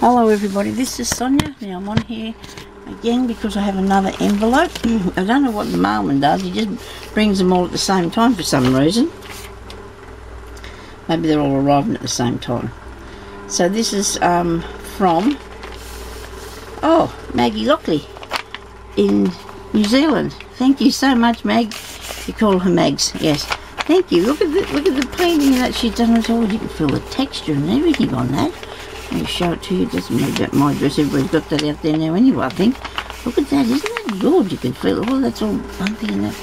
Hello everybody, this is Sonia. Now I'm on here again because I have another envelope. I don't know what the mailman does, he just brings them all at the same time for some reason. Maybe they're all arriving at the same time. So this is from Maggie Lockley in New Zealand. Thank you so much, Mag. You call her Mags, yes. Thank you. Look at the painting that she's done at all. You can feel the texture and everything on that. Let me show it to you. It doesn't matter about my dress. Everybody's got that out there now anyway, I think. Look at that. Isn't that good? You can feel it. Oh, that's all bumpy and that.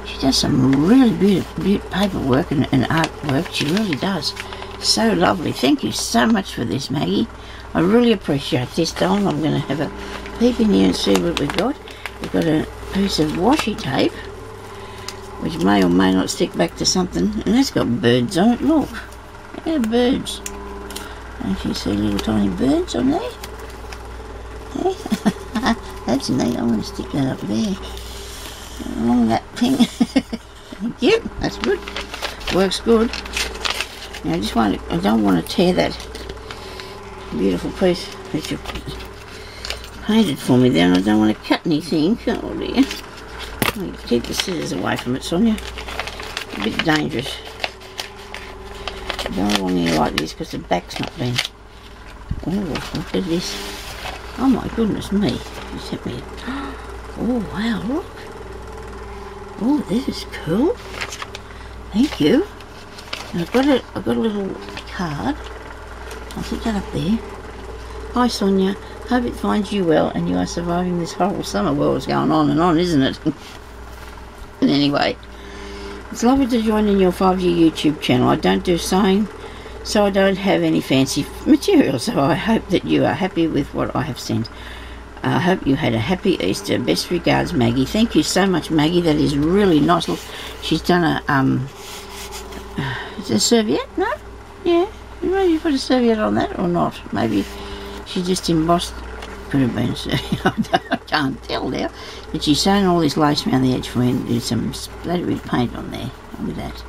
She does some really beautiful paperwork and artwork. She really does. So lovely. Thank you so much for this, Maggie. I really appreciate this, darling. I'm going to have a peek in here and see what we've got. We've got a piece of washi tape, which may or may not stick back to something. And that's got birds on it. Look. Yeah, birds. Don't you see little tiny birds on there? Yeah. That's neat. I'm going to stick that up there. Along that thing. Thank you. That's good. Works good. Now I don't want to tear that beautiful piece that you painted for me there, and I don't want to cut anything. Oh dear. Keep the scissors away from it, Sonia. A bit dangerous. Go along here like this because the back's not been. Oh, look at this. Oh my goodness me. You sent me. Oh wow, look. Oh, this is cool. Thank you. And I've got a little card. I'll put that up there. Hi Sonia. Hope it finds you well and you are surviving this horrible summer. Well, it's going on and on, isn't it? But anyway. It's lovely to join in your 5-year YouTube channel. I don't do sewing, so I don't have any fancy material, so I hope that you are happy with what I have sent. I hope you had a happy Easter. Best regards, Maggie. Thank you so much, Maggie. That is really nice. Look, she's done is it a serviette? No? Yeah. Maybe you put a serviette on that or not. Maybe she just embossed. Could have been a serviette. I can't tell now. But she's sewn all this lace around the edge for me and did some splattery paint on there. Look at that.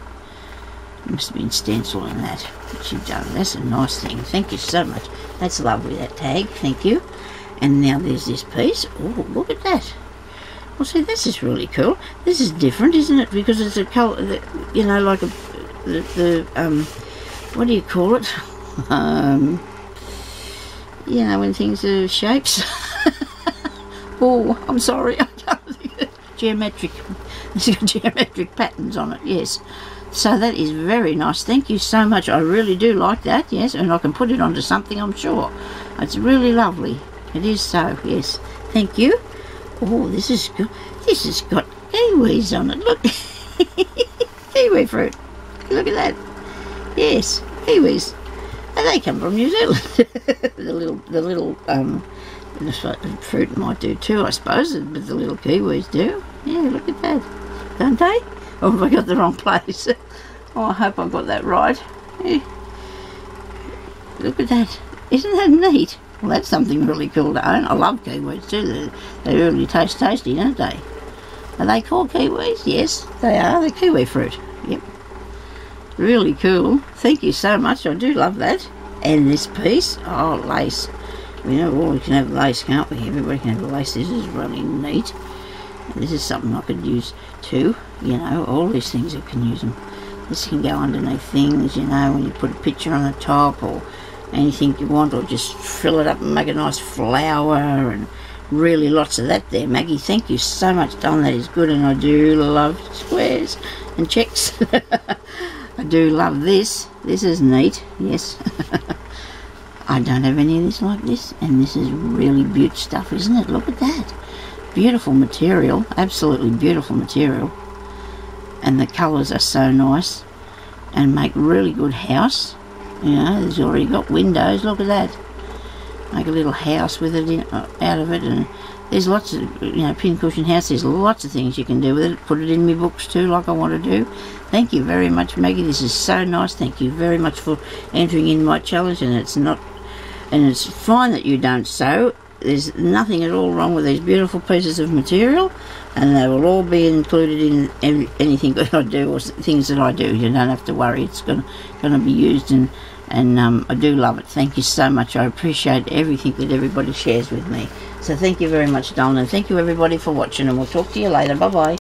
Must have been stencil and that she's done. That's a nice thing. Thank you so much. That's lovely, that tag. Thank you. And now there's this piece. Oh, look at that. Well, see, this is really cool. This is different, isn't it? Because it's a colour that, you know, like what do you call it? You know, when things are shapes. Oh, I'm sorry. I can't think of it. Geometric. It's got geometric patterns on it, yes. So that is very nice. Thank you so much. I really do like that, yes. And I can put it onto something, I'm sure. It's really lovely. It is so, yes. Thank you. Oh, this is good. This has got kiwis on it. Look. Kiwi fruit. Look at that. Yes, kiwis. And they come from New Zealand. the little fruit might do too, I suppose, but the little kiwis do. Yeah, look at that. Don't they? Or have I got the wrong place? Oh, I hope I got that right. Yeah. Look at that. Isn't that neat? Well, that's something really cool to own. I love kiwis too. They really taste tasty, don't they? Are they called kiwis? Yes, they are. They're kiwi fruit. Yep. Really cool. Thank you so much. I do love that. And this piece, oh, lace. We know all we can have lace, can't we? Everybody can have lace. This is really neat. And this is something I could use too. You know, all these things you can use them. This can go underneath things, you know, when you put a picture on the top or anything you want, or just fill it up and make a nice flower, and really lots of that there, Maggie. Thank you so much, Don. That is good, and I do love squares and checks. I do love this. This is neat, yes. I don't have any of this like this, and this is really beaut stuff, isn't it? Look at that. Beautiful material, absolutely beautiful material. And the colours are so nice and make really good house. You know, it's already got windows, look at that. Make a little house with it out of it, and there's lots of, you know, pincushion house, there's lots of things you can do with it. Put it in my books too, like I want to do. Thank you very much, Maggie. This is so nice. Thank you very much for entering in my challenge, and it's fine that you don't sew. There's nothing at all wrong with these beautiful pieces of material, and they will all be included in anything that I do or things that I do. You don't have to worry. It's going to be used in and I do love it. Thank you so much. I appreciate everything that everybody shares with me. So thank you very much, darling, and thank you everybody for watching, and we'll talk to you later. Bye bye.